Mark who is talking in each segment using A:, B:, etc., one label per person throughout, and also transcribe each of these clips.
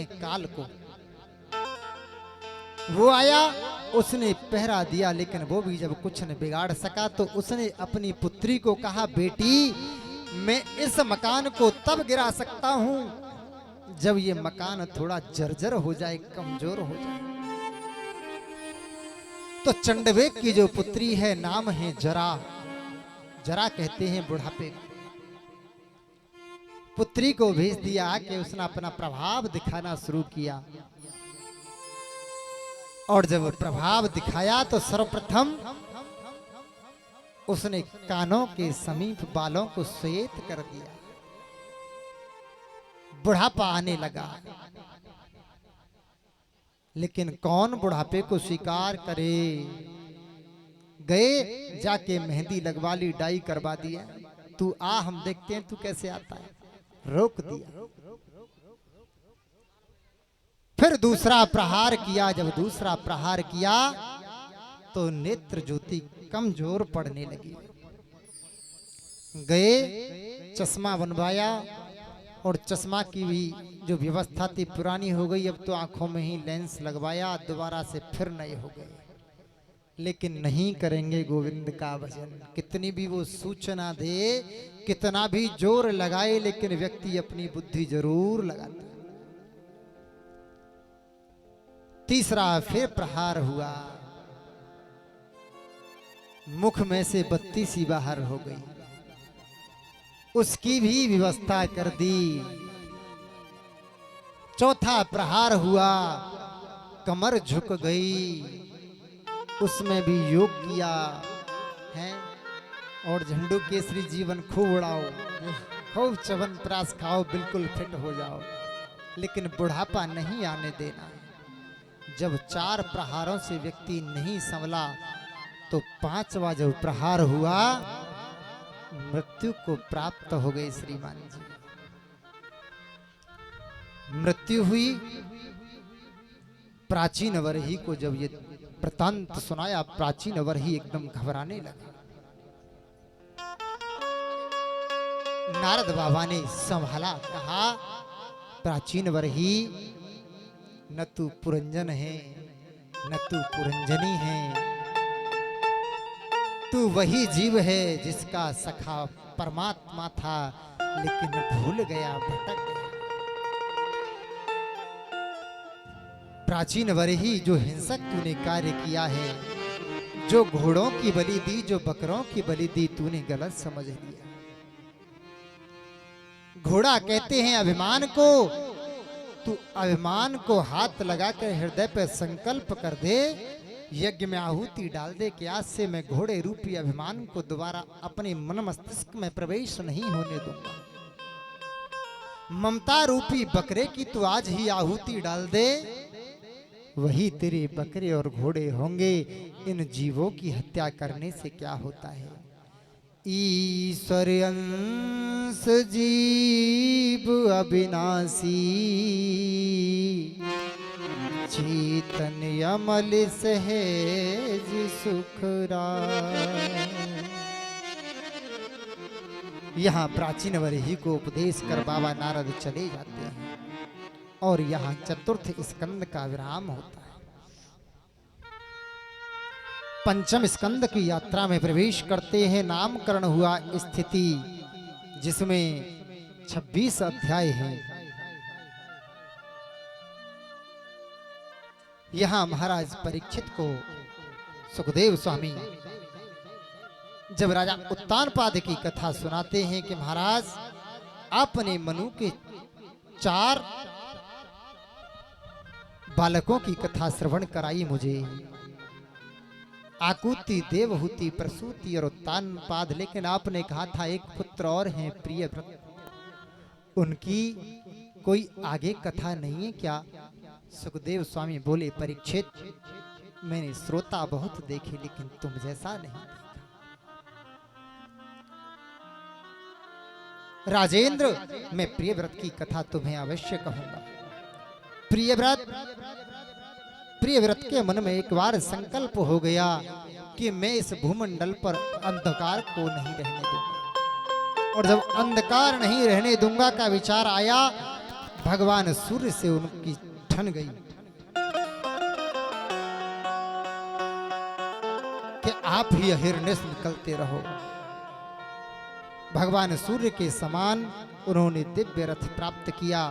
A: हैं काल को। वो आया, उसने पहरा दिया, लेकिन वो भी जब कुछ न बिगाड़ सका तो उसने अपनी पुत्री को कहा, बेटी मैं इस मकान को तब गिरा सकता हूं जब ये मकान थोड़ा जर्जर हो जाए, कमजोर हो जाए। तो चंडवेग की जो पुत्री है, नाम है जरा। जरा कहते हैं बुढ़ापे को। पुत्री को भेज दिया कि उसने अपना प्रभाव दिखाना शुरू किया। और जब प्रभाव दिखाया तो सर्वप्रथम उसने कानों के समीप बालों को श्वेत कर दिया। बुढ़ापा आने लगा, लेकिन कौन बुढ़ापे को स्वीकार करे। गए, जाके मेहंदी लगवा ली, डाई करवा दिया। तू आ, हम देखते हैं तू कैसे आता है। रोक दिया। फिर दूसरा प्रहार किया। जब दूसरा प्रहार किया तो नेत्र ज्योति कमजोर पड़ने लगी। गए, चश्मा बनवाया, और चश्मा की भी जो व्यवस्था थी पुरानी हो गई। अब तो आंखों में ही लेंस लगवाया, दोबारा से फिर नए हो गए। लेकिन नहीं करेंगे गोविंद का भजन। कितनी भी वो सूचना दे, कितना भी जोर लगाए, लेकिन व्यक्ति अपनी बुद्धि जरूर लगाता। तीसरा फिर प्रहार हुआ। मुख में से बत्ती सी बाहर हो गई, उसकी भी व्यवस्था कर दी। चौथा प्रहार हुआ, कमर झुक गई, उसमें भी योग किया है। और झंडू केसरी जीवन खूब उड़ाओ, खूब चवन प्राश खाओ, बिल्कुल फिट हो जाओ, लेकिन बुढ़ापा नहीं आने देना। जब 4 प्रहारों से व्यक्ति नहीं संभला तो 5वां जब प्रहार हुआ, मृत्यु को प्राप्त हो गए श्रीमान जी। मृत्यु हुई। प्राचीन वरही को जब ये वृतांत सुनाया, प्राचीन वरही एकदम घबराने लगा। नारद बाबा ने संभाला, कहा, प्राचीन वरही न तू पुरंजन है, न तू पुरंजनी है। तू वही जीव है जिसका सखा परमात्मा था, लेकिन भूल गया, भटक गया। प्राचीन वरही, जो हिंसक तूने कार्य किया है, जो घोड़ों की बलि दी, जो बकरों की बलि दी, तूने गलत समझ लिया। घोड़ा कहते हैं अभिमान को। तू अभिमान को हाथ लगाकर हृदय पर संकल्प कर दे, यज्ञ में आहुति डाल दे कि आज से मैं घोड़े रूपी अभिमान को दोबारा अपने मन मस्तिष्क में प्रवेश नहीं होने दूंगा। ममता रूपी बकरे की तू आज ही आहुति डाल दे, वही तेरे बकरे और घोड़े होंगे। इन जीवों की हत्या करने से क्या होता है। ईश्वर अंश जीव अविनाशी, चेतन अमल सहज सुखराय। यहाँ प्राचीन वरही को उपदेश कर बाबा नारद चले जाते हैं और यहाँ चतुर्थ स्कंद का विराम होता है। पंचम स्कंद की यात्रा में प्रवेश करते हैं। नामकरण हुआ स्थिति, जिसमें 26 अध्याय हैं। यहाँ महाराज परीक्षित को सुखदेव स्वामी जब राजा उत्तानपाद की कथा सुनाते हैं कि महाराज आपने मनु के 4 बालकों की कथा श्रवण कराई मुझे, आकुति, देवहूति, प्रसूति और उत्तानपाद, लेकिन आपने कहा था एक पुत्र और हैं प्रियव्रत, उनकी कोई आगे कथा नहीं है क्या? सुखदेव स्वामी बोले, परीक्षित मैंने श्रोता बहुत देखे, लेकिन तुम जैसा नहीं देखा। राजेंद्र, मैं प्रियव्रत की कथा तुम्हें अवश्य कहूंगा। प्रियव्रत के मन में एक बार संकल्प हो गया कि मैं इस भूमंडल पर अंधकार को नहीं रहने दूंगा। और जब अंधकार नहीं रहने दूंगा का विचार आया, भगवान सूर्य से उनकी ठन गई कि आप ही अहिर्निश निकलते रहो। भगवान सूर्य के समान उन्होंने दिव्य रथ प्राप्त किया।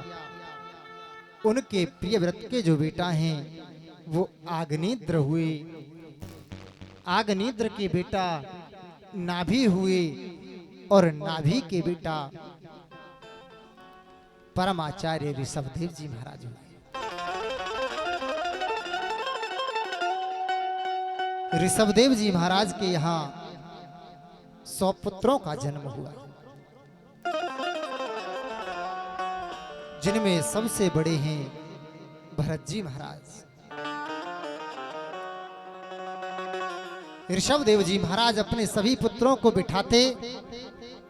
A: उनके प्रिय व्रत के जो बेटा हैं वो आग्नेत्र हुए। आग्नेत्र के बेटा नाभि हुए और नाभि के बेटा परमाचार्य ऋषभदेव जी महाराज हुए। ऋषभदेव जी महाराज के यहाँ 100 पुत्रों का जन्म हुआ, जिनमें सबसे बड़े हैं भरत जी महाराज। ऋषभदेव जी महाराज अपने सभी पुत्रों को बिठाते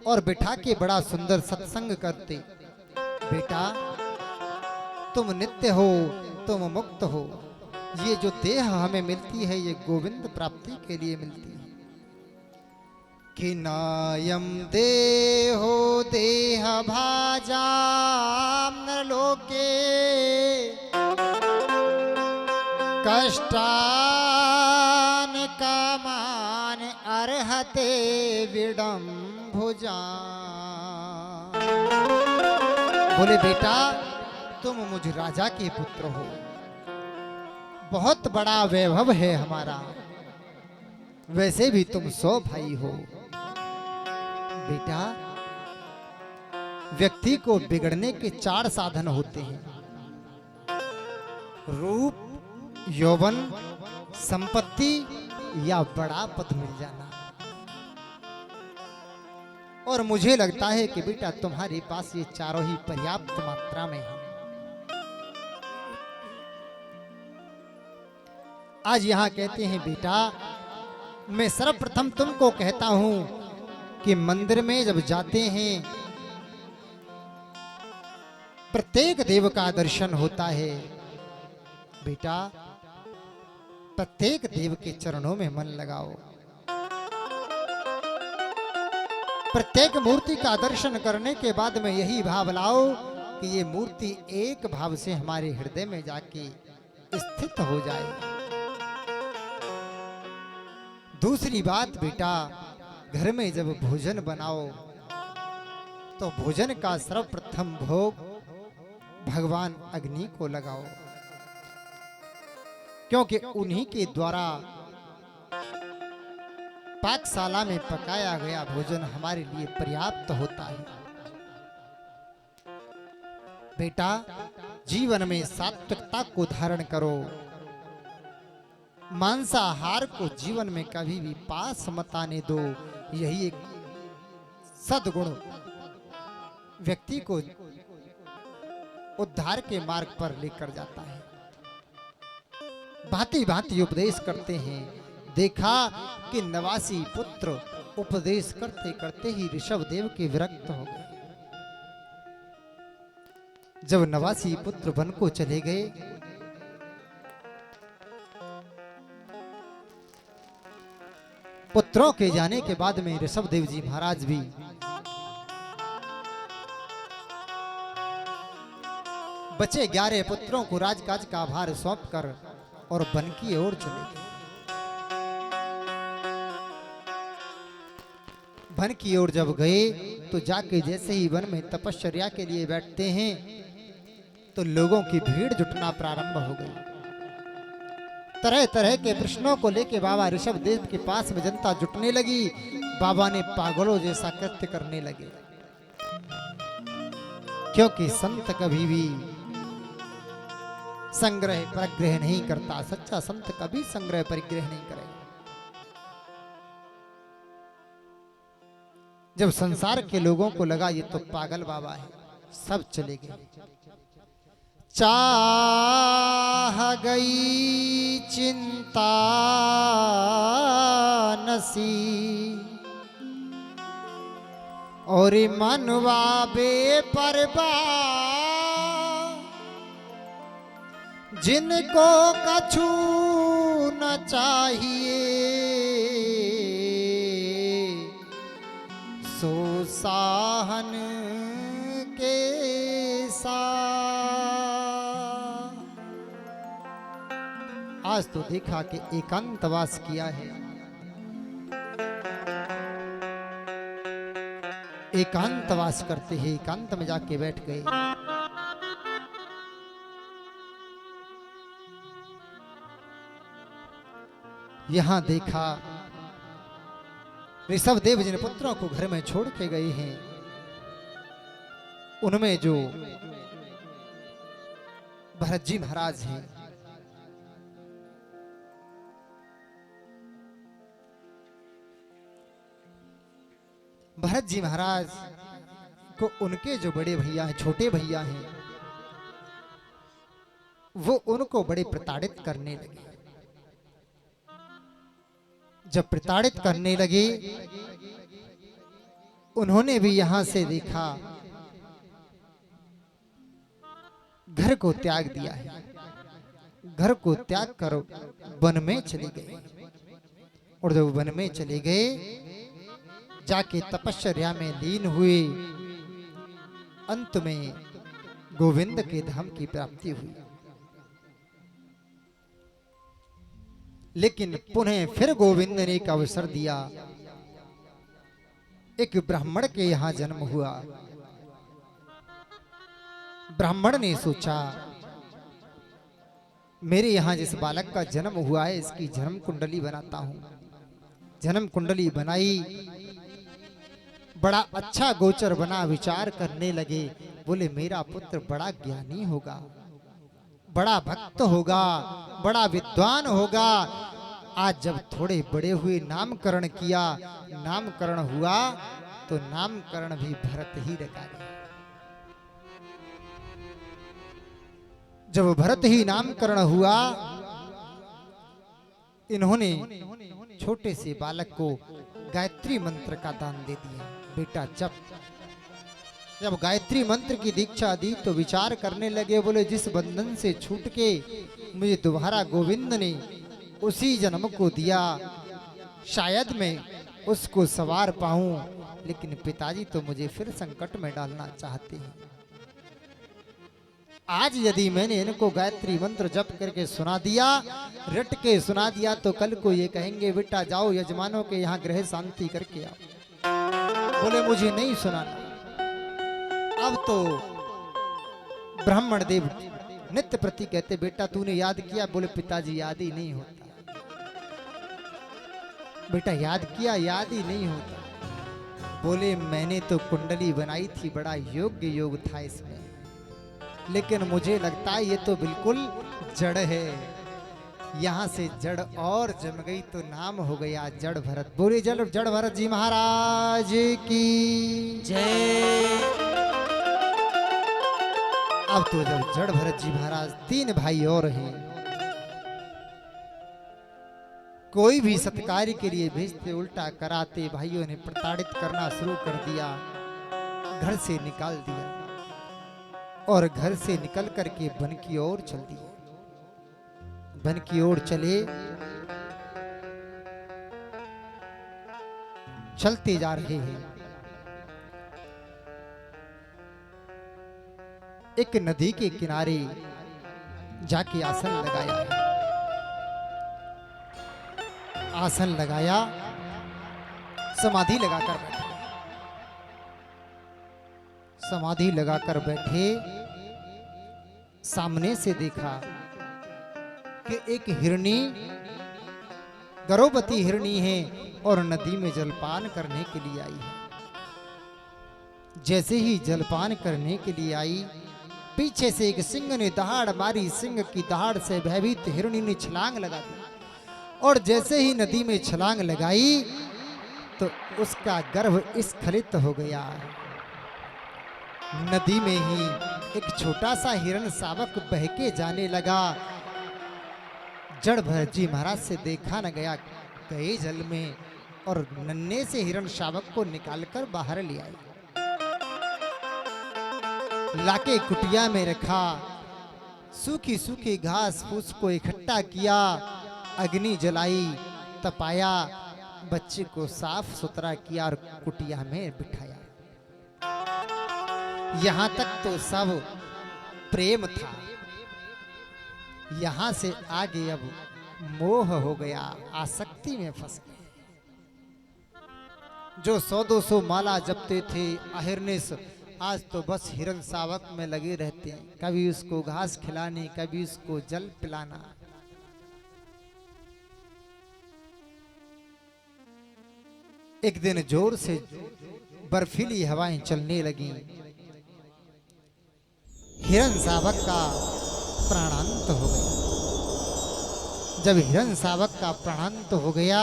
A: और बिठा के बड़ा सुंदर सत्संग करते। बेटा, तुम नित्य हो, तुम मुक्त हो। ये जो देह हमें मिलती है ये गोविंद प्राप्ति के लिए मिलती है। कि नायम देहो देह भाजाम न लोके कष्टान कामान अर्हते विडम्भुजा। बोले बेटा, तुम मुझ राजा के पुत्र हो, बहुत बड़ा वैभव है हमारा, वैसे भी तुम 100 भाई हो। बेटा, व्यक्ति को बिगड़ने के 4 साधन होते हैं, रूप, यौवन, संपत्ति या बड़ा पद मिल जाना। और मुझे लगता है कि बेटा तुम्हारे पास ये चारों ही पर्याप्त मात्रा में है। आज यहां कहते हैं बेटा, मैं सर्वप्रथम तुमको कहता हूं कि मंदिर में जब जाते हैं प्रत्येक देव का दर्शन होता है। बेटा, प्रत्येक देव के चरणों में मन लगाओ। प्रत्येक मूर्ति का दर्शन करने के बाद में यही भाव लाओ कि ये मूर्ति एक भाव से हमारे हृदय में जाके स्थित हो जाए। दूसरी बात बेटा, घर में जब भोजन बनाओ तो भोजन का सर्वप्रथम भोग भगवान अग्नि को लगाओ, क्योंकि उन्हीं के द्वारा पाकशाला में पकाया गया भोजन हमारे लिए पर्याप्त होता है। बेटा, जीवन में सात्विकता को धारण करो। मांसाहार को जीवन में कभी भी पास मत आने दो। यही एक सद्गुण व्यक्ति को उद्धार के मार्ग पर लेकर जाता है। भांति भांति उपदेश करते हैं। देखा कि नवासी पुत्र उपदेश करते करते ही ऋषभदेव के विरक्त हो गए। जब नवासी पुत्र वन को चले गए, पुत्रों के जाने के बाद में ऋषभदेव जी महाराज भी बचे 11 पुत्रों को राजकाज का भार सौंपकर और वन की ओर चले गए। वन की ओर जब गए तो जाके जैसे ही वन में तपश्चर्या के लिए बैठते हैं तो लोगों की भीड़ जुटना प्रारंभ हो गई। तरह तरह के प्रश्नों को लेके बाबा ऋषभदेव के पास में जनता जुटने लगी। बाबा ने पागलों जैसा कृत्य करने लगे, क्योंकि संत कभी भी संग्रह परिग्रह नहीं करता। सच्चा संत कभी संग्रह परिग्रह नहीं करेगा। जब संसार के लोगों को लगा ये तो पागल बाबा है, सब चले गए। चाह गई चिंता नसी और मनवा बेपरवा, जिनको कछु न चाहिए सो साहन के साथ। आज तो देखा कि एकांतवास किया है। एकांतवास करते हैं, एकांत में जाके बैठ गए। यहां देखा ऋषभदेव जिन पुत्रों को घर में छोड़ के गए हैं, उनमें जो भरत जी महाराज हैं, भरत जी महाराज को उनके जो बड़े भैया हैं, छोटे भैया हैं, वो उनको बड़े प्रताड़ित करने लगे। जब प्रताड़ित करने लगे, उन्होंने भी यहां से देखा घर को त्याग दिया है। घर को त्याग कर वन में चले गए, और जब वन में चले गए, जाके तपश्चर्या में लीन हुए। अंत में गोविंद के धाम की प्राप्ति हुई। लेकिन पुनः फिर गोविंद ने एक अवसर दिया। एक ब्राह्मण के यहां जन्म हुआ। ब्राह्मण ने सोचा, मेरे यहां जिस बालक का जन्म हुआ है, इसकी जन्म कुंडली बनाता हूं। जन्म कुंडली बनाई, बड़ा अच्छा गोचर बना। विचार करने लगे, बोले मेरा पुत्र बड़ा ज्ञानी होगा, बड़ा भक्त होगा, बड़ा विद्वान होगा। आज जब थोड़े बड़े हुए नामकरण किया, नामकरण हुआ तो नामकरण भी भरत ही रखा गया। जब भरत ही नामकरण हुआ, इन्होंने छोटे से बालक को गायत्री मंत्र का दान दे दिया। बेटा जब गायत्री मंत्र की दीक्षा दी तो विचार करने लगे, बोले जिस बंधन से छूट के मुझे दोबारा गोविंद ने उसी जन्म को दिया, शायद मैं उसको सवार पाऊं, लेकिन पिताजी तो मुझे फिर संकट में डालना चाहते हैं। आज यदि मैंने इनको गायत्री मंत्र जप करके सुना दिया, रट के सुना दिया, तो कल को ये कहेंगे बेटा जाओ यजमानों के यहाँ ग्रह शांति करके आओ। बोले मुझे नहीं सुनाना। अब तो ब्राह्मण देव नित्य प्रति कहते, बेटा तूने याद किया? बोले पिताजी याद ही नहीं होता। बेटा याद किया? याद ही नहीं होता। बोले मैंने तो कुंडली बनाई थी, बड़ा योग्य योग था इसमें, लेकिन मुझे लगता है ये तो बिल्कुल जड़ है। यहां से जड़ और जम गई तो नाम हो गया जड़ भरत। बोले जड़ भरत जी महाराज की जय। अब तो जब जड़ भरत जी महाराज, 3 भाई और हैं, कोई भी सत्कार्य के लिए भेजते उल्टा कराते। भाइयों ने प्रताड़ित करना शुरू कर दिया, घर से निकाल दिया, और घर से निकल करके वन की ओर चल दिए। वन की ओर चले, चलते जा रहे हैं। एक नदी के किनारे जाके आसन लगाया है। आसन लगाया, समाधि लगाकर बैठे। समाधि लगाकर बैठे, सामने से देखा कि एक हिरनी, गर्भवती हिरनी है, और नदी में जलपान करने के लिए आई है। जैसे ही जलपान करने के लिए आई, पीछे से एक सिंह ने दहाड़ मारी। सिंह की दहाड़ से भयभीत हिरनी ने छलांग लगा दी, और जैसे ही नदी में छलांग लगाई तो उसका गर्भ स्खलित हो गया। नदी में ही एक छोटा सा हिरण शावक बहके जाने लगा। जड़ भरत जी महाराज से देखा न गया, गए जल में और नन्हे से हिरण शावक को निकालकर बाहर ले आए। लाके कुटिया में रखा, सूखी सूखी घास फूस को इकट्ठा किया, अग्नि जलाई, तपाया, बच्चे को साफ सुथरा किया और कुटिया में बिठाया। यहां तक तो सब प्रेम था। यहां से आगे अब मोह हो गया, आसक्ति में फंस गए। जो 100-200 माला जपते थे अहिर्निश, आज तो बस हिरन सावक में लगे रहते हैं, कभी उसको घास खिलाने, कभी उसको जल पिलाना। एक दिन जोर से बर्फीली हवाएं चलने लगी। हिरन सावक का प्राणांत हो गया। जब हिरन सावक का प्राणांत हो गया,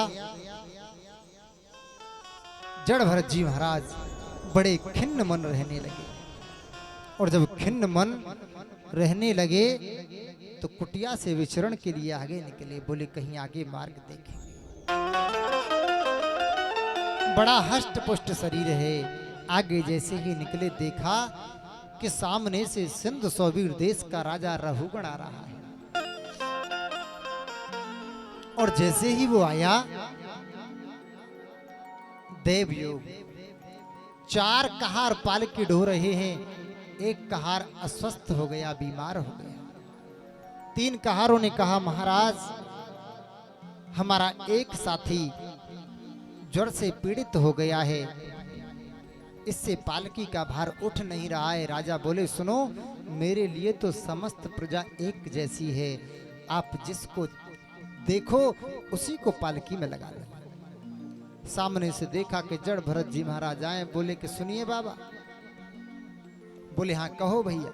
A: जड़ भरत जी महाराज बड़े खिन्न मन रहने लगे। और जब खिन्न मन रहने लगे तो कुटिया से विचरण के लिए आगे निकले। बोले कहीं आगे मार्ग देखेंगे। बड़ा हष्ट पुष्ट शरीर है। आगे जैसे ही निकले देखा कि सामने से सिंध सौवीर देश का राजा रहुगण आ रहा है। और जैसे ही वो आया, देवयोग 4 कहार पालकी ढो रहे हैं। एक कहार अस्वस्थ हो गया, बीमार हो गया। 3 कहारों ने कहा महाराज, हमारा एक साथी ज्वर से पीड़ित हो गया है, इससे पालकी का भार उठ नहीं रहा है। राजा बोले सुनो, मेरे लिए तो समस्त प्रजा एक जैसी है, आप जिसको देखो उसी को पालकी में लगा लें। सामने से देखा कि जड़ भरत जी महाराज आए। बोले कि सुनिए बाबा। बोले हाँ कहो भैया,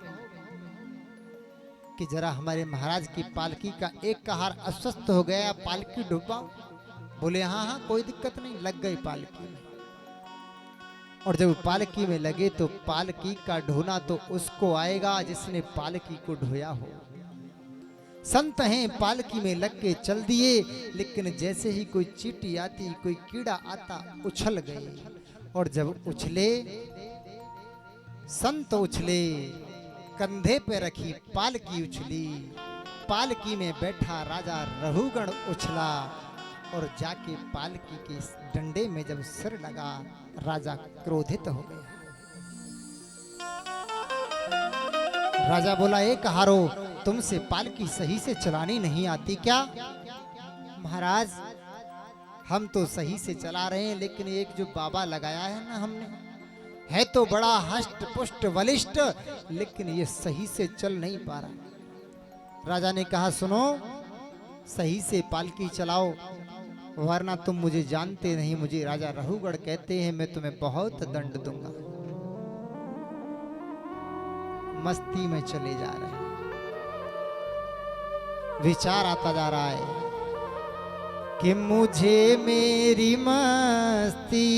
A: कि जरा हमारे महाराज की पालकी का एक कहार अस्वस्थ हो गया, पालकी डुबाओ। बोले हाँ हाँ कोई दिक्कत नहीं, लग गई पालकी में। और जब पालकी में लगे तो पालकी का ढोना तो उसको आएगा जिसने पालकी को ढोया हो। संत हैं, पालकी में लग के चल दिए, लेकिन जैसे ही कोई चींटी आती, कोई कीड़ा आता, उछल गए। और जब उछले, संत उछले, कंधे पे रखी पालकी उछली, पालकी में बैठा राजा रहुगण उछला और जाके पालकी के डंडे में जब सिर लगा, राजा क्रोधित हो गया। राजा बोला एक हारो, तुमसे पालकी सही से चलानी नहीं आती क्या? महाराज हम तो सही से चला रहे हैं, लेकिन एक जो बाबा लगाया है ना हमने, है तो बड़ा हष्ट पुष्ट बलिष्ठ, लेकिन ये सही से चल नहीं पा रहा। राजा ने कहा सुनो, सही से पालकी चलाओ, वरना तुम मुझे जानते नहीं, मुझे राजा रहुगण कहते हैं, मैं तुम्हें बहुत दंड दूंगा। मस्ती में चले जा रहे हैं, विचार आता जा रहा है कि मुझे मेरी मस्ती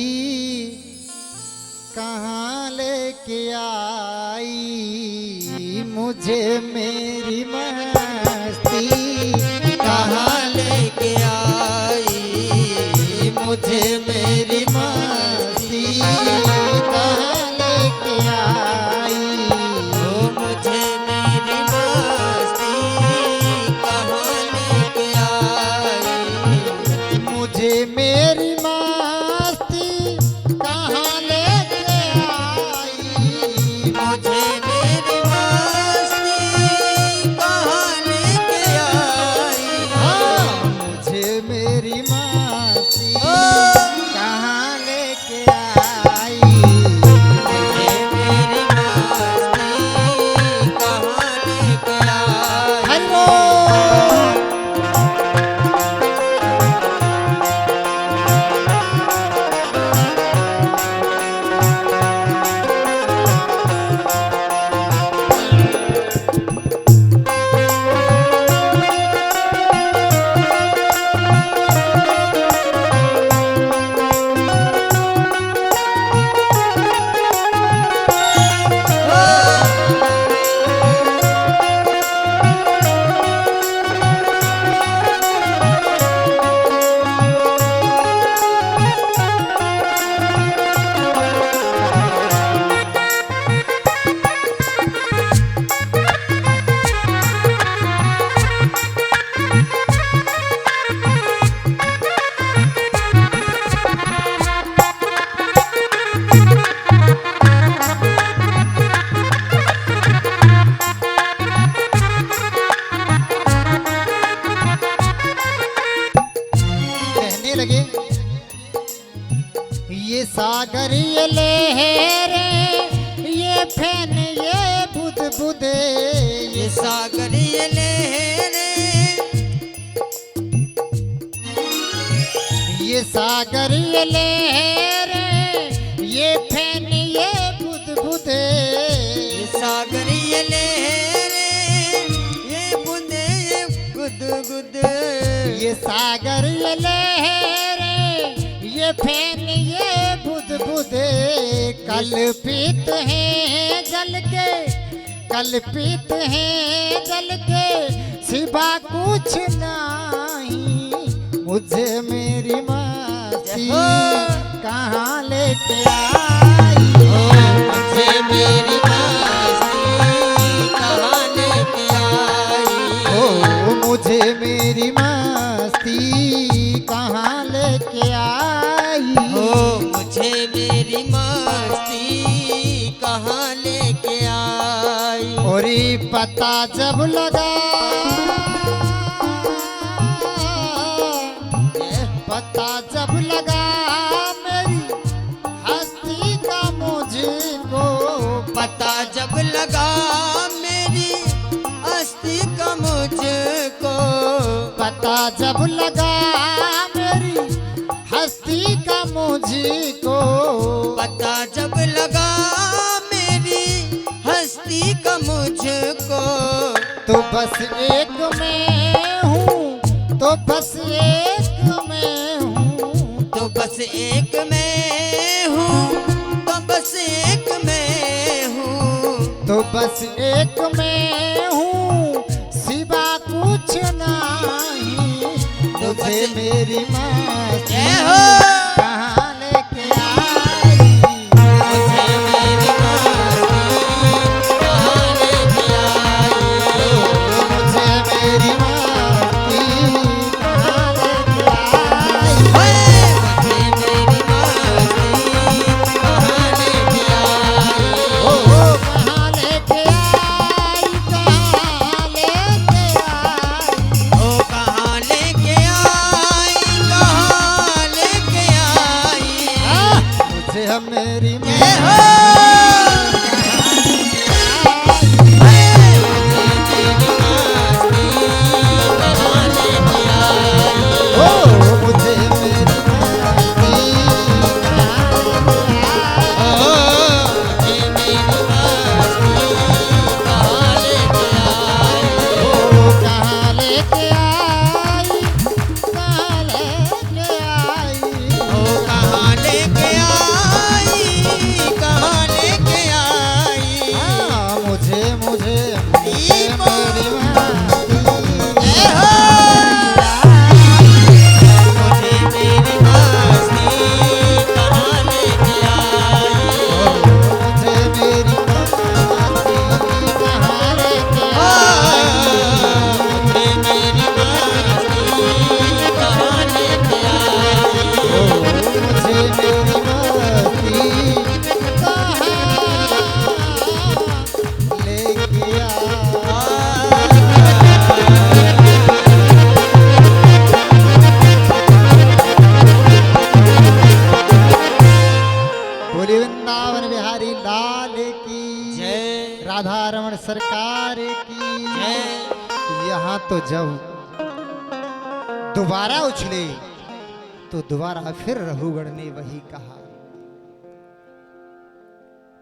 A: कहाँ लेके आई, मुझे मेरी मस्ती कहाँ लेके आई, मुझे मेरी मस्ती कहाँ लेके आई,
B: मुझे मेरी मस्ती कहाँ लेके आई,
A: मुझे मेरी मस्ती कहाँ लेके आई,
B: मुझे मेरी मस्ती कहाँ
A: सागर ये लहरें ये फैन ये बुद बुदे
B: ये सागर ये लहरें
A: ये सागर ये लहरें ये फैन ये बुद बुदे
B: ये सागर ये लहरें ये बूंदे ये गुद गुद
A: ये सागर ये लहरें ये फैन ये बुद बुदे कल्पित हैं जल के कल्पित हैं जल के सिवा कुछ नहीं मुझे मेरी मस्ती कहाँ लेके आई
B: मुझे मेरी मस्ती कहाँ लेके आई
A: ओ मुझे मेरी मस्ती कहाँ लेके आई
B: ओ मुझे मेरी मस्ती कहाँ लेके आई
A: और ये पता जब लगा पता जब लगा मेरी हस्ती का मुझको
B: पता जब लगा मेरी हस्ती का मुझको
A: पता जब लगा मेरी हस्ती का मुझको
B: पता जब लगा मेरी हस्ती का मुझको
A: तो बस एक मैं हूँ तो बस एक मैं हूँ
B: तो बस एक मैं हूँ तो बस एक मैं हूँ
A: तो बस एक मैं हूँ सिवा कुछ नहीं मुझे मेरी मस्ती
B: जय हो
A: कहाँ लेके आई
B: मुझे मेरी मस्ती कहाँ लेके आई
A: मुझे मेरी मस्ती कहाँ लेके आई
B: मुझे मेरी मस्ती कहाँ लेके आई
A: ओ कहाँ लेके आई कहाँ लेके आई
B: ओ कहाँ लेके आई कहाँ लेके आई
A: मुझे मेरी
B: जय हो
A: मुझे मेरी मस्ती कहाँ लेके आई कहाँ लेके आई हाँ, मुझे मुझे मुझे मेरी मुझे मेरी मस्ती कहाँ लेके मुझे मेरी मस्ती कहाँ लेके बोली वृंदावन बिहारी लाल की
B: जय
A: राधा रमण सरकार की
B: जय
A: यहाँ तो जब दोबारा उछले तो दोबारा फिर रघुगण ने वही कहा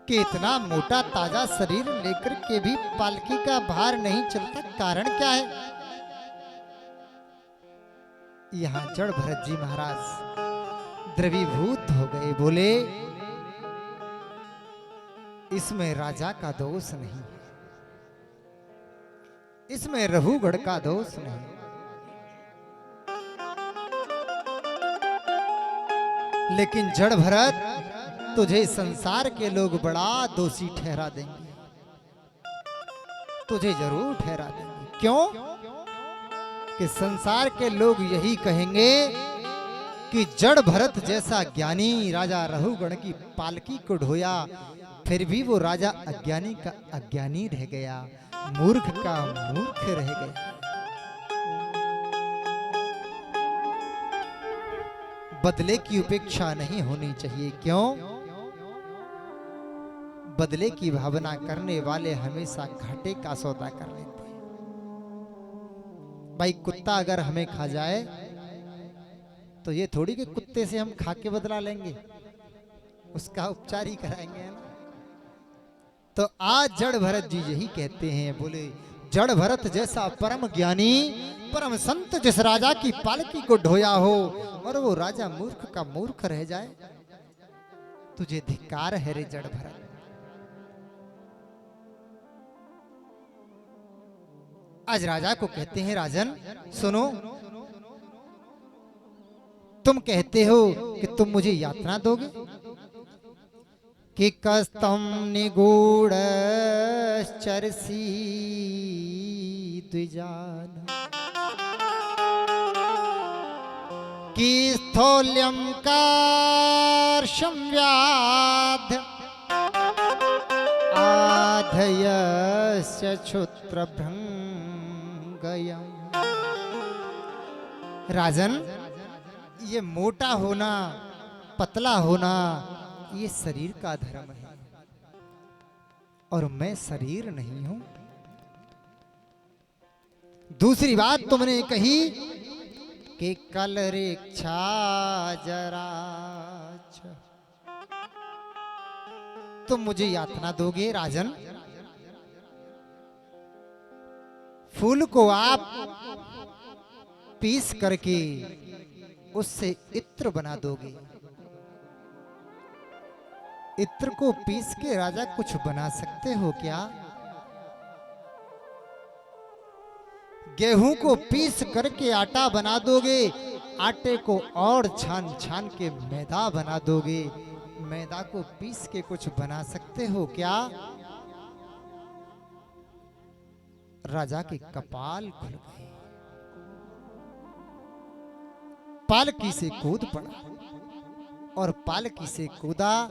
A: कि इतना मोटा ताजा शरीर लेकर के भी पालकी का भार नहीं चलता, कारण क्या है? यहाँ जड़ भरत जी महाराज द्रवीभूत हो गए, बोले इसमें राजा का दोष नहीं, इसमें रघुगढ़ का दोष नहीं। लेकिन जड़ भरत तुझे संसार के लोग बड़ा दोषी ठहरा देंगे, तुझे जरूर ठहरा देंगे। क्यों? कि संसार के लोग यही कहेंगे कि जड़ भरत जैसा ज्ञानी राजा रघुगण की पालकी को ढोया, फिर भी वो राजा अज्ञानी का अज्ञानी रह गया, मूर्ख का मूर्ख रह गया। बदले की उपेक्षा नहीं होनी चाहिए। क्यों? बदले की भावना करने वाले हमेशा घाटे का सौदा कर लेते हैं। भाई कुत्ता अगर हमें खा जाए तो ये थोड़ी कि कुत्ते से हम खा के बदला लेंगे, उसका उपचार ही कराएंगे, है ना। तो आज जड़ भरत जी यही कहते हैं, बोले जड़ भरत जैसा परम ज्ञानी परम संत जिस राजा की पालकी को ढोया हो और वो राजा मूर्ख का मूर्ख रह जाए, तुझे धिक्कार है रे जड़ भरत। आज राजा को कहते हैं, राजन सुनो, तुम कहते हो कि तुम मुझे यातना दोगे कि कस्तम निगूढ़ चरसी द्विजान कि स्थौल्यम कार्शम व्याध आधयस्य क्षुत्र भृंगयम्। राजन, ये मोटा होना पतला होना ये शरीर का धर्म है और मैं शरीर नहीं हूं। दूसरी बात तुमने कही कि कल रेक्षा जरा, तुम मुझे यातना दोगे। राजन, फूल को आप पीस करके उससे इत्र बना दोगे। इत्र को पीस के राजा कुछ बना सकते हो क्या? गेहूं को पीस करके आटा बना दोगे, आटे को और छान छान के मैदा बना दोगे, मैदा को पीस के कुछ बना सकते हो क्या? राजा के कपाल खुल गए, पालकी से कूद पड़ा और पालकी से कूदा,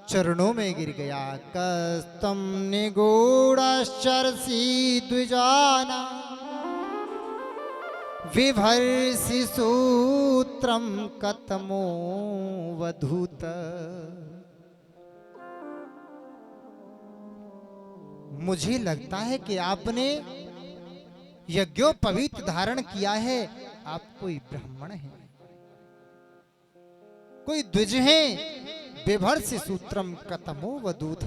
A: चरणों में गिर गया। कस्तम निगूढ़श्चरसी द्विजाना विभर्षि सूत्रम कतमो वधूत। मुझे लगता है कि आपने यज्ञोपवीत धारण किया है, आप कोई ब्राह्मण हैं, कोई द्विज हैं। विभर्षि सूत्रम कतमो वधूत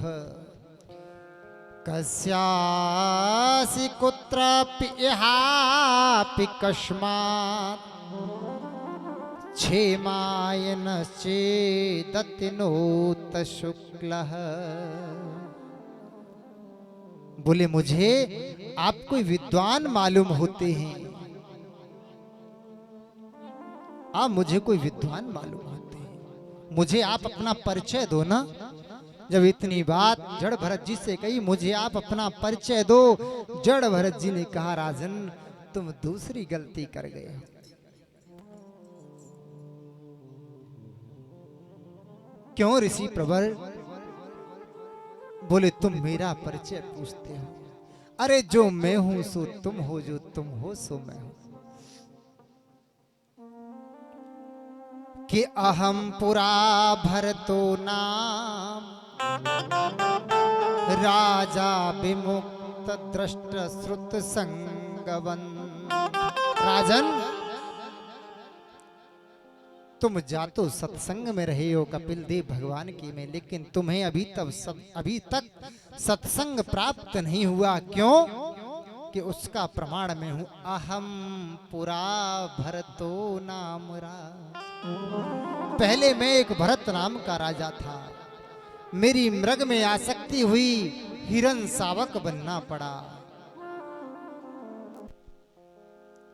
A: कस्यासि कुत्रापि इहापि कस्मात् क्षेमाय नश्चेदति नोत शुक्लः। बोले मुझे आप कोई विद्वान मालूम होते हैं, आप मुझे कोई विद्वान मालूम होते हैं, मुझे आप अपना परिचय दो ना। जब इतनी बात जड़ भरत जी से कही, मुझे आप अपना परिचय दो, जड़ भरत जी ने कहा, राजन तुम दूसरी गलती कर गए हो। क्यों ऋषि प्रवर? बोले तुम मेरा परिचय पूछते हो, अरे जो मैं हूं सो तुम हो, जो तुम हो सो मैं हूं। कि अहम पुरा भरतो नाम राजा विमुक्त दृष्ट श्रुत संगवन। राजन तुम जातो सत्संग में रहे हो कपिल देव भगवान की में, लेकिन तुम्हें अभी तक सत्संग प्राप्त नहीं हुआ। क्यों? कि उसका प्रमाण में हूं। अहम पुरा भरतो नाम राज, पहले मैं एक भरत नाम का राजा था, मेरी मृग में आसक्ति हुई, हिरण शावक बनना पड़ा,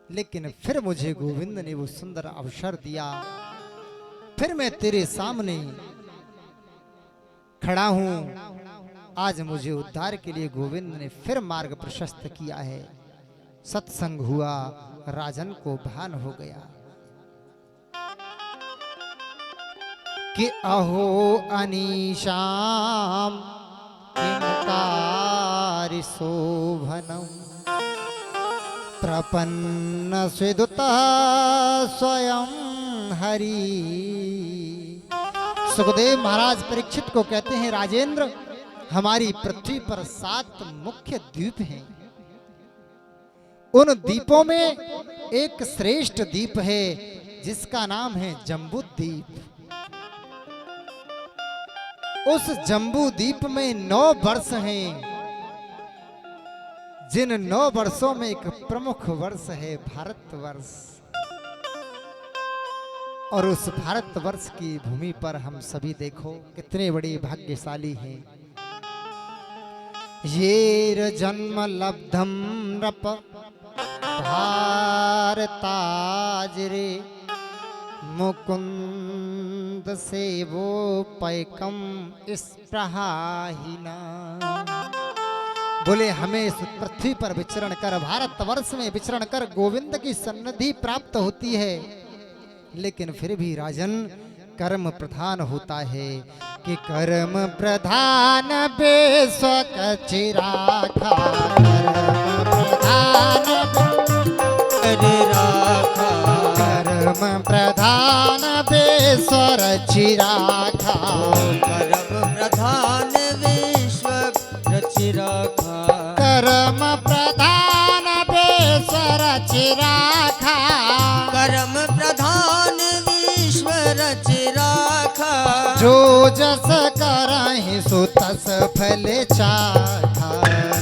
A: लेकिन फिर मुझे गोविंद ने वो सुंदर अवसर दिया, फिर मैं तेरे सामने खड़ा हूं। आज मुझे उद्धार के लिए गोविंद ने फिर मार्ग प्रशस्त किया है। सत्संग हुआ, राजन को भान हो गया कि अहो अनीशाम किंकारी शोभनम प्रपन्न स्विदुतः स्वयं हरि। सुखदेव महाराज परीक्षित को कहते हैं, राजेंद्र, हमारी पृथ्वी पर 7 मुख्य द्वीप हैं। उन द्वीपों में एक श्रेष्ठ द्वीप है जिसका नाम है जम्बू द्वीप। उस जम्बू द्वीप में 9 वर्ष हैं, जिन 9 वर्षों में एक प्रमुख वर्ष है भारतवर्ष। और उस भारतवर्ष की भूमि पर हम सभी देखो कितने बड़े भाग्यशाली हैं। ये जन्म लब्धम नृप भारताज रे, मुकुंद सेवो पैकम स्प्रहाहिना। बोले हमें इस पृथ्वी पर विचरण कर, भारतवर्ष में विचरण कर गोविंद की सन्निधि प्राप्त होती है, लेकिन फिर भी राजन कर्म प्रधान होता है कि कर्म प्रधान बेस्वक चिराखा, कर्म प्रधान बेस्वर चिराखा,
B: कर्म प्रधान विश्व रचिराखा,
A: कर्म प्रधान बेस्वर चिराखा,
B: कर्म प्रधान विश्व रचिराखा।
A: जो जस करहि सो तस फल चाखा।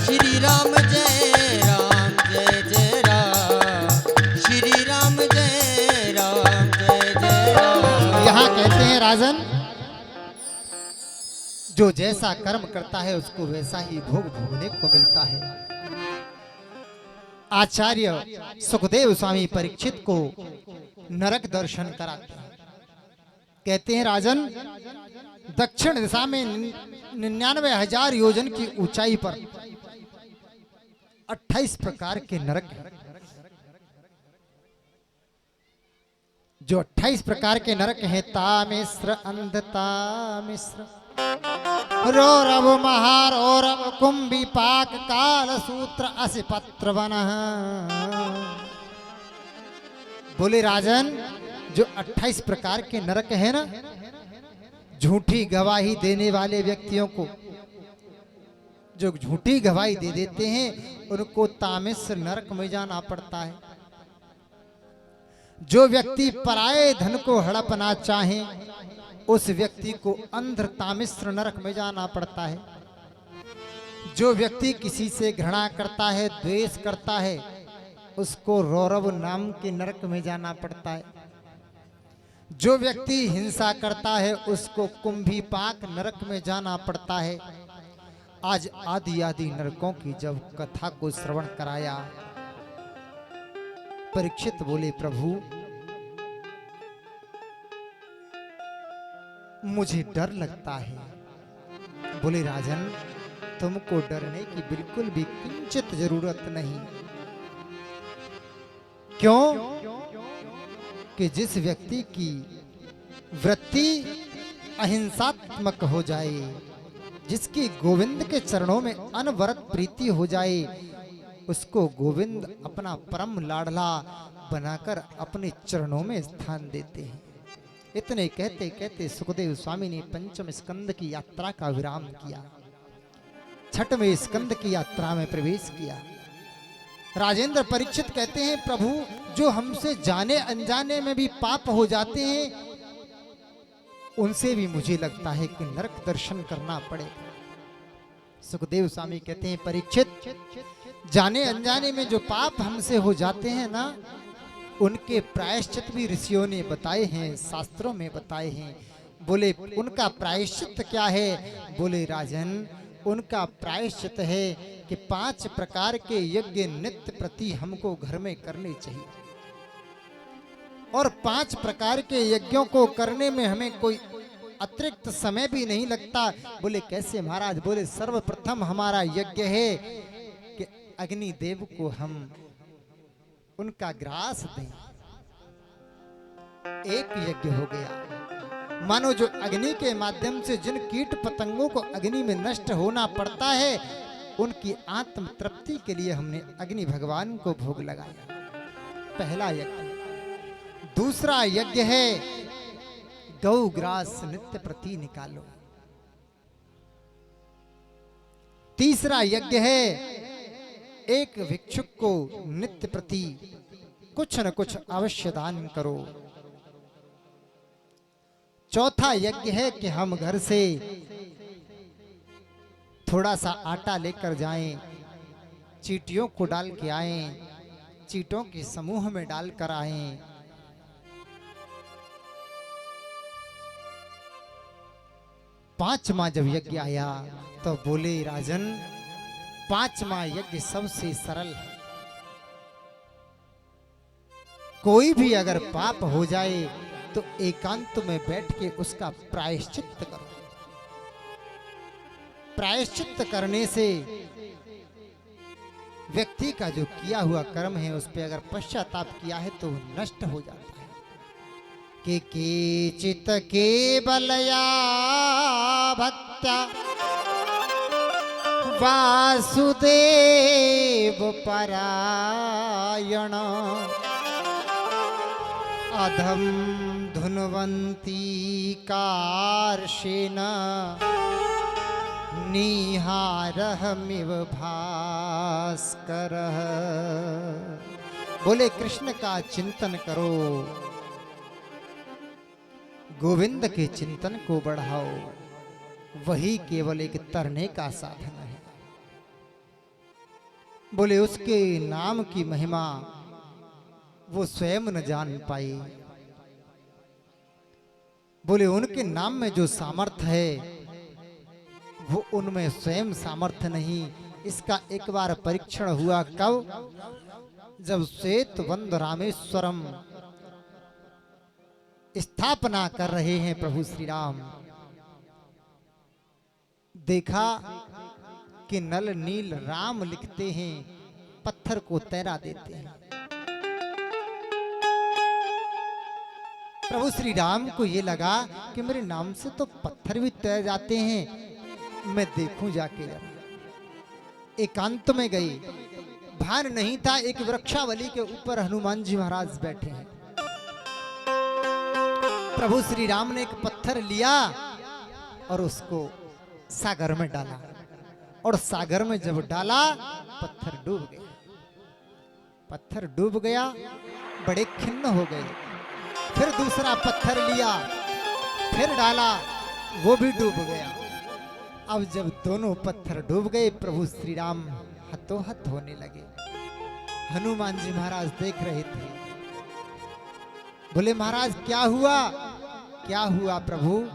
B: श्री राम जय राम जय जय राम, श्री राम जय राम जय जय राम।
A: यहाँ कहते हैं राजन, जो जैसा कर्म करता है उसको वैसा ही भोग भोगने को मिलता है। आचार्य सुखदेव स्वामी परीक्षित को नरक दर्शन कराते हैं। कहते हैं राजन, दक्षिण दिशा में 99,000 योजन की ऊंचाई पर 28 प्रकार के नरक हैं। जो 28 प्रकार के नरक हैं, तामिश्र, अंधतामिश्र, रौरव, महारौरव, कुंभी, पाक, काल सूत्र, असिपत्र वन। बोले राजन, जो 28 प्रकार के नरक है ना, झूठी गवाही देने वाले व्यक्तियों को, जो झूठी गवाही दे देते हैं, उनको तामिश्र नरक में जाना पड़ता है। जो व्यक्ति पराये धन को हड़पना चाहे, उस व्यक्ति को अंध तामिश्र नरक में जाना पड़ता है। जो व्यक्ति किसी से घृणा करता है, द्वेष करता है, उसको रौरव नाम के नरक में जाना पड़ता है। जो व्यक्ति हिंसा करता है, उसको कुंभीपाक नरक में जाना पड़ता है। आज आदि आदि नरकों की जब कथा को श्रवण कराया, परीक्षित बोले, प्रभु मुझे डर लगता है। बोले राजन, तुमको डरने की बिल्कुल भी किंचित जरूरत नहीं। क्यों? कि जिस व्यक्ति की वृत्ति अहिंसात्मक हो जाए, जिसकी गोविंद के चरणों में अनवरत प्रीति हो जाए, उसको गोविंद अपना परम लाडला बनाकर अपने चरणों में स्थान देते हैं। इतने कहते कहते सुखदेव स्वामी ने पंचम स्कंद की यात्रा का विराम किया, छठवें स्कंद की यात्रा में प्रवेश किया। राजेंद्र परीक्षित कहते हैं, प्रभु जो हमसे जाने अनजाने में भी पाप हो जाते हैं, उनसे भी मुझे लगता है कि नरक दर्शन करना पड़ेगा। सुखदेव स्वामी कहते हैं, परीक्षित जाने अनजाने में जो पाप हमसे हो जाते हैं ना, उनके प्रायश्चित भी ऋषियों ने बताए हैं, शास्त्रों में बताए हैं। बोले उनका प्रायश्चित क्या है? बोले राजन, उनका प्रायश्चित है कि 5 प्रकार के यज्ञ नित्य प्रति हमको घर में करने चाहिए, और 5 प्रकार के यज्ञों को करने में हमें कोई अतिरिक्त समय भी नहीं लगता। बोले कैसे महाराज? बोले सर्वप्रथम हमारा यज्ञ है कि अग्नि देव को हम उनका ग्रास दें। एक यज्ञ हो गया। मानो जो अग्नि के माध्यम से जिन कीट पतंगों को अग्नि में नष्ट होना पड़ता है, उनकी आत्म तृप्ति के लिए हमने अग्नि भगवान को भोग लगाया, पहला यज्ञ। दूसरा यज्ञ है गौ ग्रास नित्य प्रति निकालो। तीसरा यज्ञ है एक भिक्षुक को नित्य प्रति कुछ न कुछ अवश्य दान करो। चौथा यज्ञ है कि हम घर से थोड़ा सा आटा लेकर जाएं, चींटियों को डाल के आएं, चींटों के समूह में डाल कर आएं। पांचवा जब यज्ञ आया तो बोले राजन, पांचवा यज्ञ सबसे सरल है। कोई भी अगर पाप हो जाए तो एकांत में बैठ के उसका प्रायश्चित्त करो। प्रायश्चित्त करने से व्यक्ति का जो किया हुआ कर्म है उस पे अगर पश्चाताप किया है तो नष्ट हो जाता है। कि केचित केवलया भक्त्या वासुदेव परायण अधम धुन्वन्ति कार्षेण निहारहमिव भास्करः। बोले कृष्ण का चिंतन करो, गोविंद के चिंतन को बढ़ाओ, वही केवल एक तरने का साधन है। बोले उसके नाम की महिमा वो स्वयं न जान पाए। बोले उनके नाम में जो सामर्थ्य है वो उनमें स्वयं सामर्थ्य नहीं। इसका एक बार परीक्षण हुआ, कब? जब श्वेत वंद रामेश्वरम स्थापना कर रहे हैं प्रभु श्री राम। देखा कि नल नील राम लिखते हैं, पत्थर को तैरा देते हैं। प्रभु श्री राम को ये लगा कि मेरे नाम से तो पत्थर भी तैर जाते हैं, मैं देखूं जाके जरा। एकांत में गई, भान नहीं था, एक वृक्षावली के ऊपर हनुमान जी महाराज बैठे हैं। प्रभु श्री राम ने एक पत्थर लिया और उसको सागर में डाला, और सागर में जब डाला पत्थर डूब गया। पत्थर डूब गया, बड़े खिन्न हो गए। फिर दूसरा पत्थर लिया, फिर डाला, वो भी डूब गया। अब जब दोनों पत्थर डूब गए, प्रभु श्री राम हतोहत होने लगे। हनुमान जी महाराज देख रहे थे। बोले महाराज क्या हुआ? क्या हुआ प्रभु?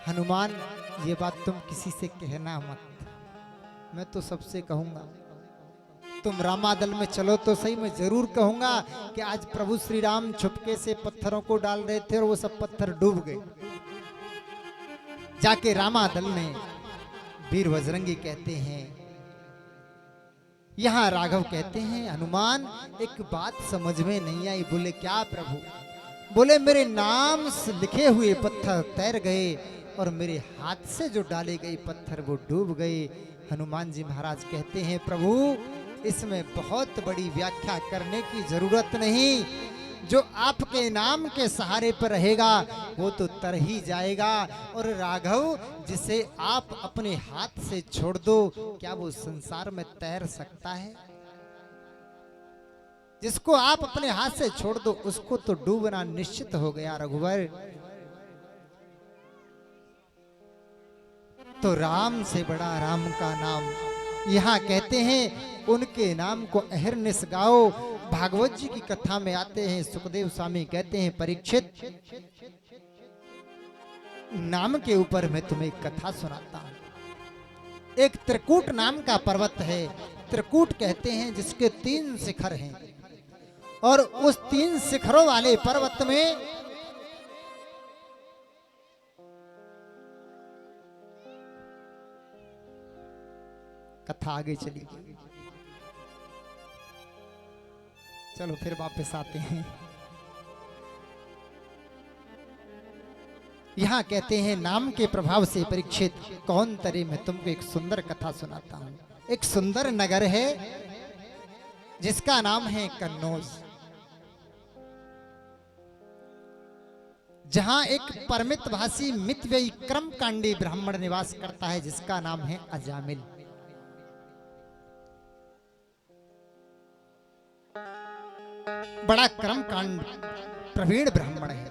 A: हनुमान ये बात तुम किसी से कहना मत, मैं तो सबसे कहूंगा। तुम रामादल में चलो तो सही, मैं जरूर कहूंगा कि आज प्रभु श्री राम छुपके से पत्थरों को डाल रहे थे और वो सब पत्थर डूब गए। जाके रामादल में वीर बजरंगी कहते हैं, यहां राघव कहते हैं हनुमान एक बात समझ में नहीं आई। बोले क्या प्रभु? बोले मेरे नाम से लिखे हुए पत्थर तैर गए और मेरे हाथ से जो डाले गए पत्थर वो डूब गए। हनुमान जी महाराज कहते हैं प्रभु इसमें बहुत बड़ी व्याख्या करने की जरूरत नहीं, जो आपके नाम के सहारे पर रहेगा वो तो तर ही जाएगा। और राघव जिसे आप अपने हाथ से छोड़ दो, क्या वो संसार में तैर सकता है? जिसको आप अपने हाथ से छोड़ दो उसको तो डूबना निश्चित हो गया रघुवर। तो राम से बड़ा राम का नाम। यहाँ कहते हैं उनके नाम को अहरनिश गाओ। भागवत जी की कथा में आते हैं, सुखदेव स्वामी कहते हैं परीक्षित नाम के ऊपर मैं तुम्हें एक कथा सुनाता हूं। एक त्रिकूट नाम का पर्वत है, त्रिकूट कहते हैं जिसके 3 शिखर हैं, और उस 3 शिखरों वाले पर्वत में कथा आगे चली गई। चलो फिर वापस आते हैं। यहां कहते हैं नाम के प्रभाव से परीक्षित कौन तरे, मैं तुमको एक सुंदर कथा सुनाता हूं। एक सुंदर नगर है जिसका नाम है कन्नौज। जहां एक परमित भाषी मितव्ययी कर्म कांडी ब्राह्मण निवास करता है जिसका नाम है अजामिल। बड़ा कर्म कांड प्रवीण ब्राह्मण है,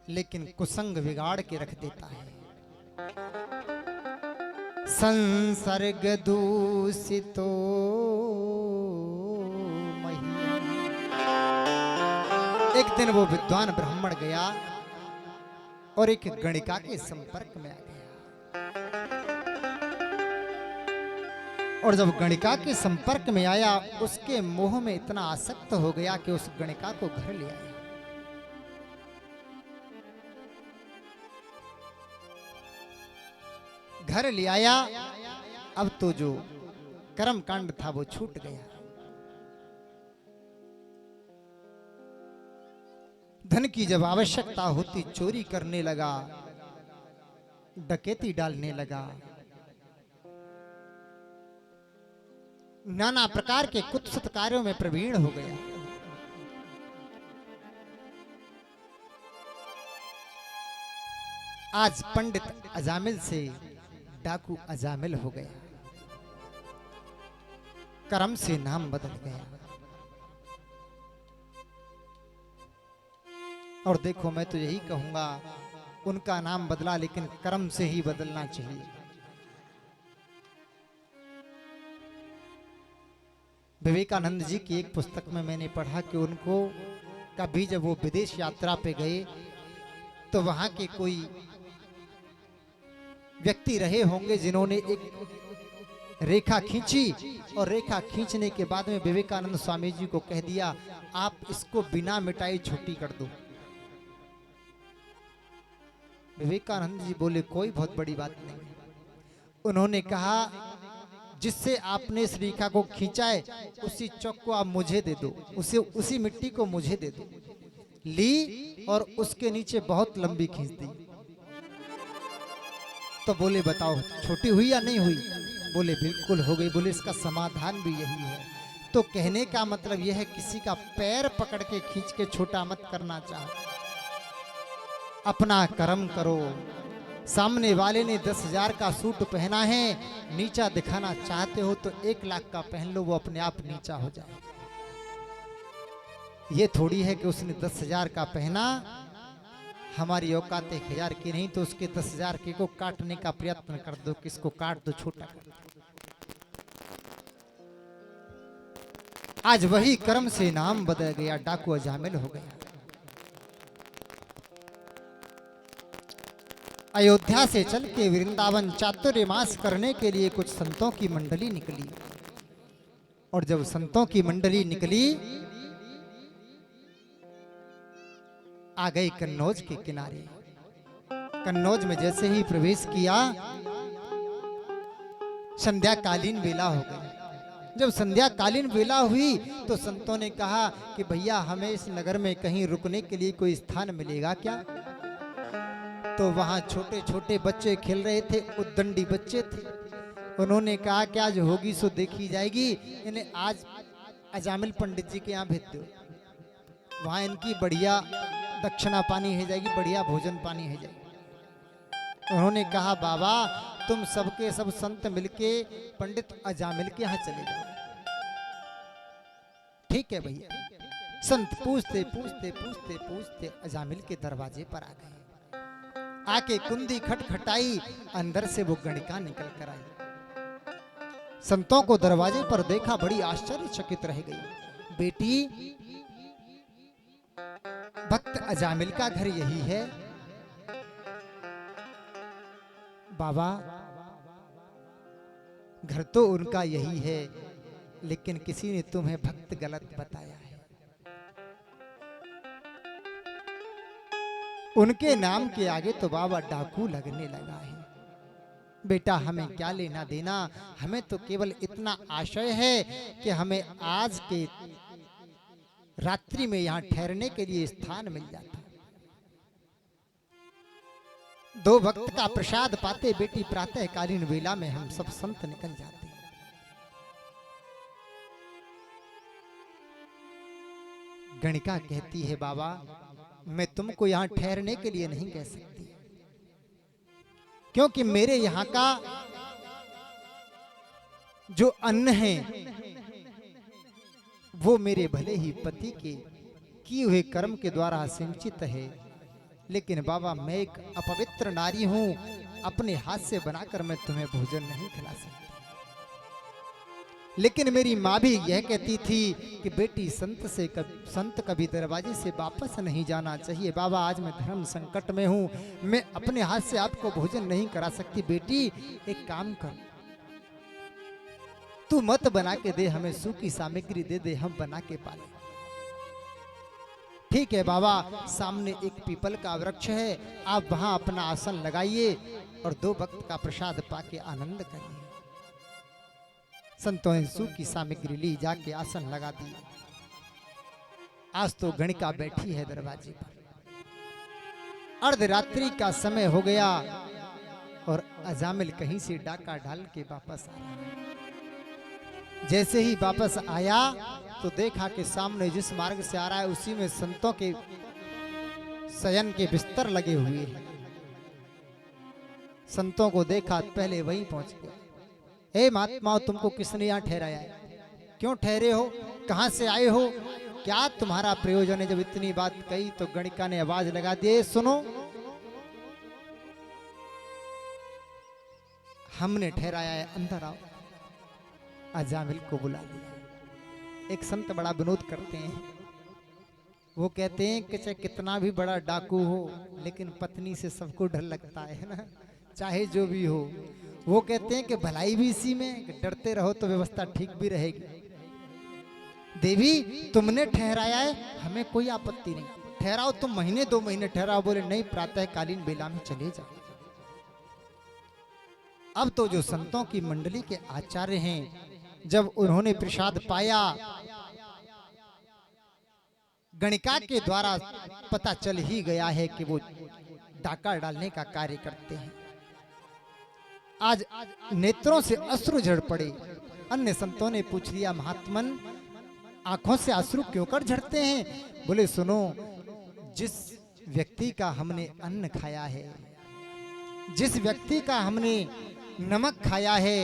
A: लेकिन कुसंग बिगाड़ के रख देता है। संसर्ग दूषितो मही। एक दिन वो विद्वान ब्राह्मण गया और एक गणिका के संपर्क में आ गया, और जब गणिका के संपर्क में आया उसके मोह में इतना आसक्त हो गया कि उस गणिका को घर ले आया। घर ले आया, अब तो जो कर्म कांड था वो छूट गया। धन की जब आवश्यकता होती चोरी करने लगा, डकैती डालने लगा, नाना प्रकार के कुत्सित कार्यों में प्रवीण हो गया। आज पंडित अजामिल से डाकू अजामिल हो गया, कर्म से नाम बदल गया। और देखो, मैं तो यही कहूंगा, उनका नाम बदला लेकिन कर्म से ही बदलना चाहिए। विवेकानंद जी की एक पुस्तक में मैंने पढ़ा कि उनको कभी जब वो विदेश यात्रा पे गए तो वहां के कोई व्यक्ति रहे होंगे जिन्होंने एक रेखा खींची, और रेखा खींचने के बाद में विवेकानंद स्वामी जी को कह दिया, आप इसको बिना मिटाई छोटी कर दो। विवेकानंद जी बोले, कोई बहुत बड़ी बात नहीं। उन्होंने कहा, जिससे आपने इस रेखा को खींचा है उसी चौक को आप मुझे दे दो, उसी मिट्टी को मुझे दे दो। ली और उसके नीचे बहुत लंबी खींच दी। तो बोले, बताओ छोटी हुई या नहीं हुई? बोले, बिल्कुल हो गई। बोले, इसका समाधान भी यही है। तो कहने का मतलब यह है, किसी का पैर पकड़ के खींच के छोटा मत करना चाहो, अपना कर्म करो। सामने वाले ने 10,000 का सूट पहना है, नीचा दिखाना चाहते हो तो 1 लाख का पहन लो, वो अपने आप नीचा हो जाए। ये थोड़ी है कि उसने 10,000 का पहना, हमारी औकात 1,000 की नहीं, तो उसके 10,000 के को काटने का प्रयत्न कर दो, किसको काट दो, छोटा कर दो। आज वही कर्म से नाम बदल गया, डाकू अजामिल हो गया। अयोध्या से चल के वृंदावन चातुर्मास करने के लिए कुछ संतों की मंडली निकली, और जब संतों की मंडली निकली, आ गई कन्नौज के किनारे। कन्नौज में जैसे ही प्रवेश किया, संध्याकालीन वेला हो गई। जब संध्याकालीन वेला हुई तो संतों ने कहा कि भैया, हमें इस नगर में कहीं रुकने के लिए कोई स्थान मिलेगा क्या? तो वहां छोटे छोटे बच्चे खेल रहे थे, उद्दंडी बच्चे थे। उन्होंने कहा कि आज होगी सो देखी जाएगी, इन्हें आज अजामिल पंडित जी के यहाँ भेज दो, वहां इनकी बढ़िया दक्षिणा पानी है जाएगी, बढ़िया भोजन पानी है जाएगी। उन्होंने कहा, बाबा तुम सबके सब संत मिलके पंडित अजामिल के यहाँ चले जाओ। ठीक है भैया। संत पूछते पूछते पूछते पूछते अजामिल के दरवाजे पर आ गए। आके कुंडी खटखटाई, अंदर से वो गणिका निकल कर आई। संतों को दरवाजे पर देखा, बड़ी आश्चर्यचकित रह गई। बेटी, भक्त अजामिल का घर यही है? बाबा, घर तो उनका यही है, लेकिन किसी ने तुम्हें भक्त गलत बताया है। उनके नाम के आगे तो बाबा डाकू लगने लगा है। बेटा, हमें क्या लेना देना, हमें तो केवल इतना आशय है कि हमें आज के रात्रि में यहाँ ठहरने के लिए स्थान मिल जाता। 2 भक्त का प्रसाद पाते बेटी प्रातःकालीन वेला में हम सब संत निकल जाते हैं। गणिका कहती है बाबा मैं तुमको यहाँ ठहरने के लिए नहीं कह सकती, क्योंकि मेरे यहाँ का जो अन्न है वो मेरे भले ही पति के किए हुए कर्म के द्वारा सिंचित है, लेकिन बाबा मैं एक अपवित्र नारी हूं, अपने हाथ से बनाकर मैं तुम्हें भोजन नहीं खिला सकती। लेकिन मेरी माँ भी यह कहती थी कि बेटी संत कभी दरवाजे से वापस नहीं जाना चाहिए। बाबा आज मैं धर्म संकट में हूँ, मैं अपने हाथ से आपको भोजन नहीं करा सकती। बेटी एक काम कर, तू मत बना के दे, हमें सूखी सामग्री दे दे, हम बना के पाले। ठीक है बाबा, सामने एक पीपल का वृक्ष है, आप वहां अपना आसन लगाइए और 2 वक्त का प्रसाद पाके आनंद करिए। संतों ने सूखी सामग्री ली, जाके आसन लगा दी। आज तो गणिका बैठी है दरवाजे पर। अर्धरात्रि का समय हो गया और अजामिल कहीं से डाका डाल के वापस आया। जैसे ही वापस आया तो देखा कि सामने जिस मार्ग से आ रहा है उसी में संतों के शयन के बिस्तर लगे हुए हैं। संतों को देखा, पहले वहीं पहुंच गया। हे महात्माओं, तुमको किसने यहाँ ठहराया है? क्यों ठहरे हो? कहां से आए हो? क्या तुम्हारा प्रयोजन है? जब इतनी बात कही तो गणिका ने आवाज लगा दी, सुनो, हमने ठहराया है, अंदर आओ। अजामिल को बुला लिया। एक संत बड़ा विनोद करते हैं, वो कहते हैं कि चाहे कितना भी बड़ा डाकू हो लेकिन पत्नी से सबको डर लगता है ना, चाहे जो भी हो। वो कहते हैं कि भलाई भी इसी में, कि डरते रहो तो व्यवस्था ठीक भी रहेगी। देवी तुमने ठहराया है, हमें कोई आपत्ति नहीं, ठहराओ, तुम महीने 2 महीने ठहराओ। बोले नहीं, प्रातःकालीन बेला में चले जाओ। अब तो जो संतों की मंडली के आचार्य हैं, जब उन्होंने प्रसाद पाया, गणिका के द्वारा पता चल ही गया है कि वो डाका डालने का कार्य करते हैं। आज नेत्रों से अश्रु झड़ पड़े। अन्य संतों ने पूछ लिया, महात्मन आंखों से अश्रु क्यों कर झड़ते हैं? बोले सुनो, जिस व्यक्ति का हमने अन्न खाया है, जिस व्यक्ति का हमने नमक खाया है,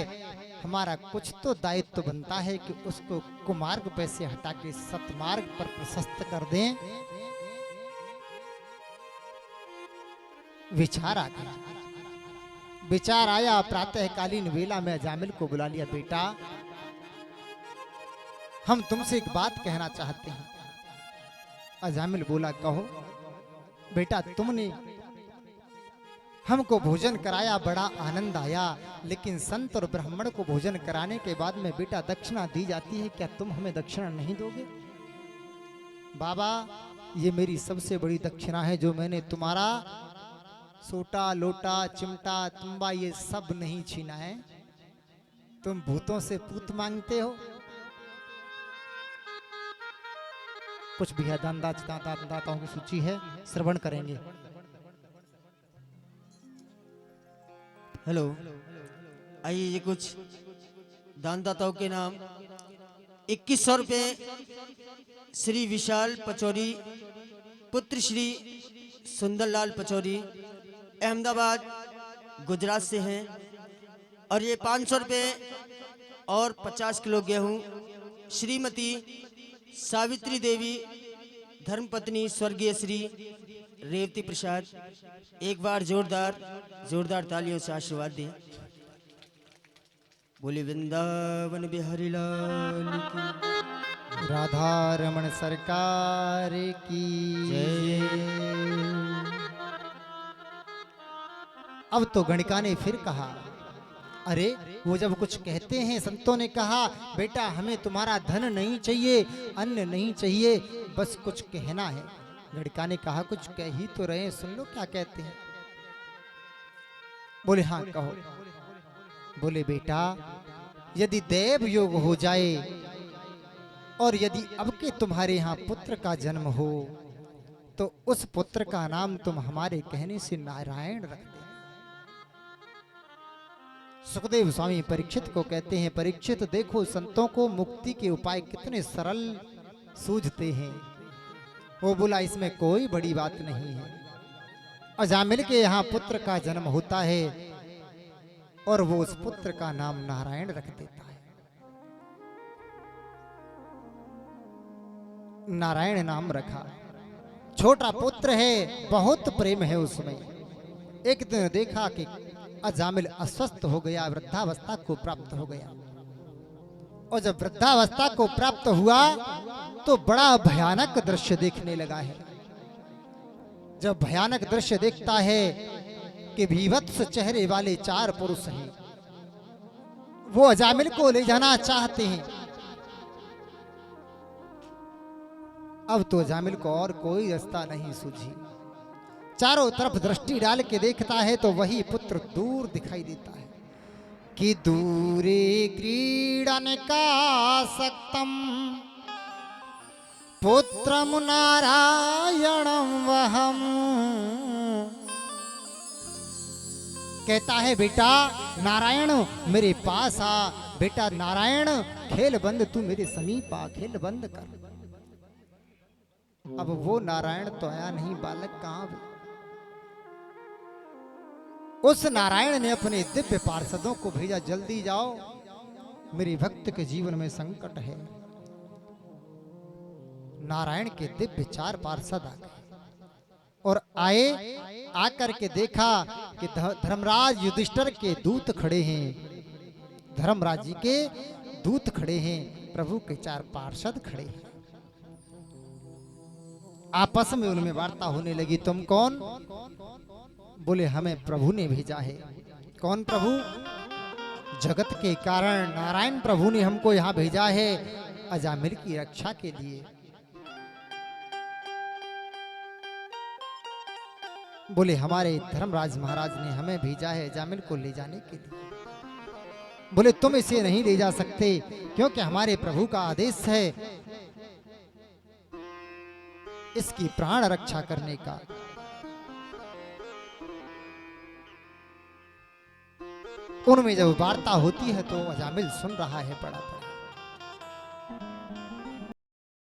A: हमारा कुछ तो दायित्व बनता है कि उसको कुमार्ग पे से हटा के सतमार्ग पर प्रशस्त कर दें। विचार आ गया, विचार आया। प्रातःकालीन वेला में अजामिल को बुला लिया। बेटा, हम तुमसे एक बात कहना चाहते हैं। अजामिल बोला, कहो। बेटा, तुमने हमको भोजन कराया, बड़ा आनंद आया, लेकिन संत और ब्राह्मण को भोजन कराने के बाद में बेटा दक्षिणा दी जाती है, क्या तुम हमें दक्षिणा नहीं दोगे? बाबा, ये मेरी सबसे बड़ी दक्षिणा है, जो मैंने तुम्हारा सोटा, लोटा, चिमटा, तुम्बा ये सब नहीं छीना है। तुम भूतों से पूत मांगते हो। कुछ भी है, दाताओं की सूची है, श्रवण करेंगे।
B: हेलो, आइए, ये कुछ दानदाताओं के नाम। 2100 रुपये श्री विशाल पचौरी, पुत्र श्री सुंदरलाल पचौरी, अहमदाबाद गुजरात से हैं। और ये 500 रुपये और 50 किलो गेहूं श्रीमती सावित्री देवी, धर्मपत्नी स्वर्गीय श्री रेवती प्रसाद। एक बार जोरदार तालियों से आशीर्वाद दें। बोले वृंदावन बिहारी लाल की,
A: राधा रमण सरकार की जय। अब तो गणिका ने फिर कहा, अरे वो जब कुछ कहते हैं, संतों ने कहा, बेटा हमें तुम्हारा धन नहीं चाहिए, अन्न नहीं चाहिए, बस कुछ कहना है। गणिका ने कहा, कुछ कह ही तो रहे, सुन लो क्या कहते हैं। बोले हाँ कहो। बोले बेटा, यदि देव योग हो जाए और यदि अब के तुम्हारे यहाँ पुत्र का जन्म हो तो उस पुत्र का नाम तुम हमारे कहने से नारायण रख दे। सुखदेव स्वामी परीक्षित को कहते हैं, परीक्षित देखो संतों को मुक्ति के उपाय कितने सरल सूझते हैं, वो बोला इसमें कोई बड़ी बात नहीं है। अजामिल के यहाँ पुत्र का जन्म होता है और वो उस पुत्र का नाम नारायण रख देता है। नारायण नाम रखा। छोटा पुत्र है, बहुत प्रेम है उसमें। एक दिन देखा कि अजामिल अस्वस्थ हो गया, वृद्धावस्था को प्राप्त हो गया। और जब वृद्धावस्था को प्राप्त हुआ तो बड़ा भयानक दृश्य देखने लगा है। जब भयानक दृश्य देखता है कि भीभत्स चेहरे वाले 4 पुरुष हैं, वो अजामिल को ले जाना चाहते हैं। अब तो अजामिल को और कोई रास्ता नहीं सूझी। चारों तरफ दृष्टि डाल के देखता है तो वही पुत्र दूर दिखाई देता है कि दूरे क्रीडन का सक्तम पुत्रम नारायणम वहम। कहता है बेटा नारायण मेरे पास आ, बेटा नारायण खेल बंद, तू मेरे समीप आ, खेल बंद कर। अब वो नारायण तो आया नहीं, बालक कहां भी। उस नारायण ने अपने दिव्य पार्षदों को भेजा, जल्दी जाओ मेरे भक्त के जीवन में संकट है। नारायण के दिव्य 4 पार्षद आ गए और आए, आकर के देखा कि धर्मराज युधिष्ठिर के दूत खड़े हैं। धर्मराज जी के दूत खड़े हैं, प्रभु के 4 पार्षद खड़े हैं। आपस में उनमें वार्ता होने लगी। तुम कौन? बोले हमें प्रभु ने भेजा है। कौन प्रभु? जगत के कारण नारायण प्रभु ने हमको यहाँ भेजा है अजामिल की रक्षा के लिए। बोले हमारे धर्मराज महाराज ने हमें भेजा है अजामिल को ले जाने के लिए। बोले तुम इसे नहीं ले जा सकते क्योंकि हमारे प्रभु का आदेश है इसकी प्राण रक्षा करने का। उनमें जब वार्ता होती है तो अजामिल सुन रहा है बड़ा बड़ा।